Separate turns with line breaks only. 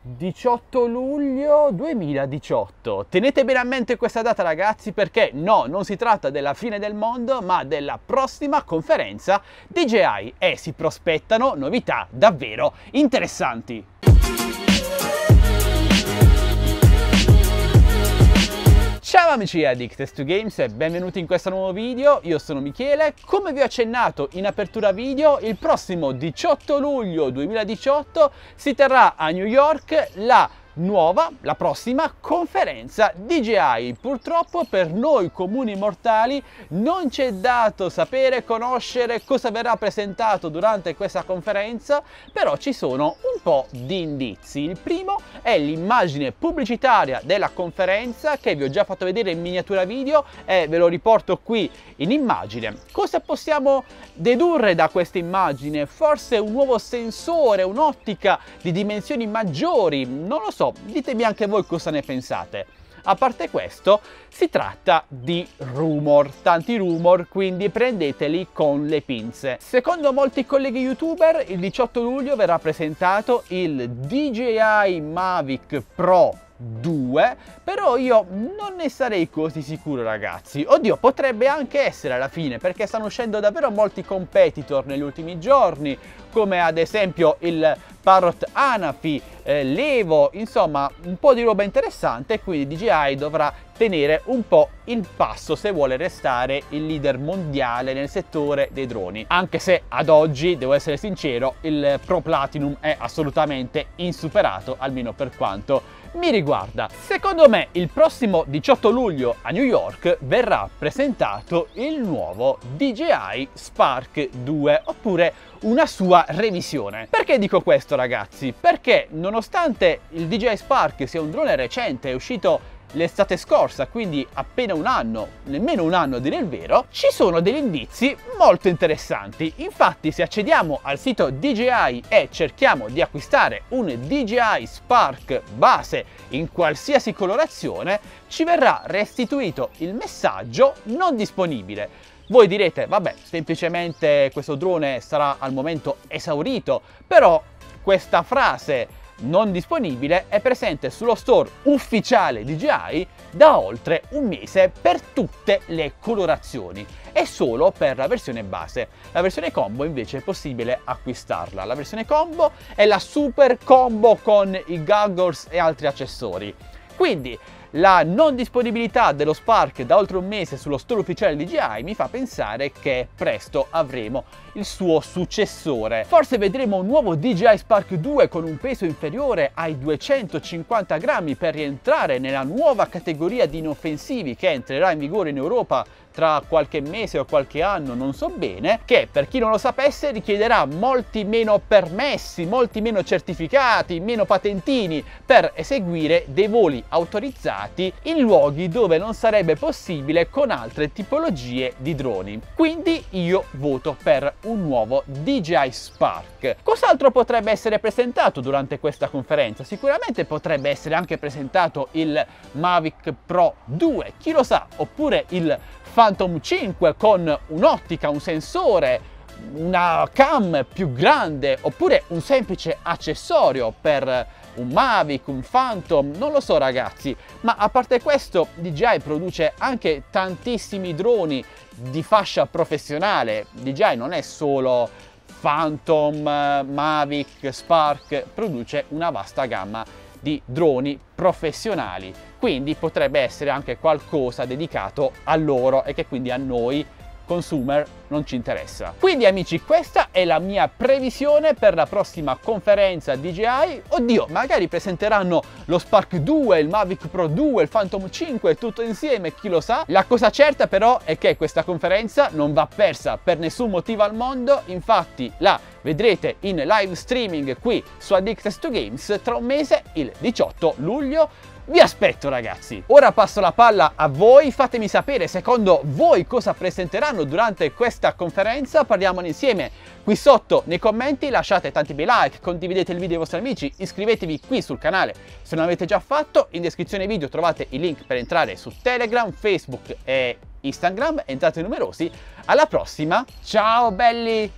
18 luglio 2018. Tenete bene a mente questa data, ragazzi, perché no, non si tratta della fine del mondo, ma della prossima conferenza DJI e si prospettano novità davvero interessanti. Ciao amici di Addicted2Games e benvenuti in questo nuovo video. Io sono Michele. Come vi ho accennato in apertura video, il prossimo 18 luglio 2018 si terrà a New York la prossima conferenza DJI. Purtroppo per noi comuni mortali non ci è dato sapere, conoscere cosa verrà presentato durante questa conferenza, però ci sono un po' di indizi. Il primo è l'immagine pubblicitaria della conferenza che vi ho già fatto vedere in miniatura video e ve lo riporto qui in immagine. Cosa possiamo dedurre da questa immagine? Forse un nuovo sensore, un'ottica di dimensioni maggiori, non lo so. Ditemi anche voi cosa ne pensate. A parte questo, si tratta di rumor, tanti rumor, quindi prendeteli con le pinze. Secondo molti colleghi youtuber, il 18 luglio verrà presentato il DJI Mavic Pro 2, però io non ne sarei così sicuro, ragazzi. Oddio, potrebbe anche essere alla fine, perché stanno uscendo davvero molti competitor negli ultimi giorni, come ad esempio il Parrot Anafi, l'Evo, insomma un po' di roba interessante, quindi DJI dovrà tenere un po' il passo se vuole restare il leader mondiale nel settore dei droni, anche se ad oggi, devo essere sincero, il Pro Platinum è assolutamente insuperato, almeno per quanto mi riguarda. Secondo me il prossimo 18 luglio a New York verrà presentato il nuovo DJI Spark 2, oppure una sua revisione. Perché dico questo, ragazzi? Perché nonostante il DJI Spark sia un drone recente, è uscito l'estate scorsa, quindi appena un anno, nemmeno un anno a dire il vero, ci sono degli indizi molto interessanti. Infatti, se accediamo al sito DJI e cerchiamo di acquistare un DJI Spark base in qualsiasi colorazione, ci verrà restituito il messaggio non disponibile. Voi direte, vabbè, semplicemente questo drone sarà al momento esaurito, però questa frase non disponibile è presente sullo store ufficiale DJI da oltre un mese per tutte le colorazioni e solo per la versione base. La versione combo invece è possibile acquistarla. La versione combo è la super combo con i goggles e altri accessori. Quindi la non disponibilità dello Spark da oltre un mese sullo store ufficiale DJI mi fa pensare che presto avremo il suo successore. Forse vedremo un nuovo DJI Spark 2 con un peso inferiore ai 250 grammi per rientrare nella nuova categoria di inoffensivi che entrerà in vigore in Europa tra qualche mese o qualche anno, non so bene, che per chi non lo sapesse richiederà molti meno permessi, molti meno certificati, meno patentini per eseguire dei voli autorizzati in luoghi dove non sarebbe possibile con altre tipologie di droni. Quindi io voto per un nuovo DJI Spark. Cos'altro potrebbe essere presentato durante questa conferenza? Sicuramente potrebbe essere anche presentato il Mavic Pro 2, chi lo sa, oppure il Phantom 5 con un'ottica, un sensore, una cam più grande, oppure un semplice accessorio per un Mavic, un Phantom, non lo so, ragazzi. Ma a parte questo, DJI produce anche tantissimi droni di fascia professionale. DJI non è solo Phantom, Mavic, Spark, produce una vasta gamma di droni professionali, quindi potrebbe essere anche qualcosa dedicato a loro e che quindi a noi consumer non ci interessa. Quindi amici, questa è la mia previsione per la prossima conferenza DJI. Oddio, magari presenteranno lo Spark 2, il Mavic Pro 2, il Phantom 5 tutto insieme, chi lo sa. La cosa certa però è che questa conferenza non va persa per nessun motivo al mondo, infatti la vedrete in live streaming qui su Addicted2Games tra un mese, il 18 luglio. Vi aspetto, ragazzi. Ora passo la palla a voi, fatemi sapere secondo voi cosa presenteranno durante questa conferenza, parliamone insieme qui sotto nei commenti, lasciate tanti bei like, condividete il video ai vostri amici, iscrivetevi qui sul canale se non l'avete già fatto, in descrizione video trovate i link per entrare su Telegram, Facebook e Instagram, entrate numerosi. Alla prossima, ciao belli!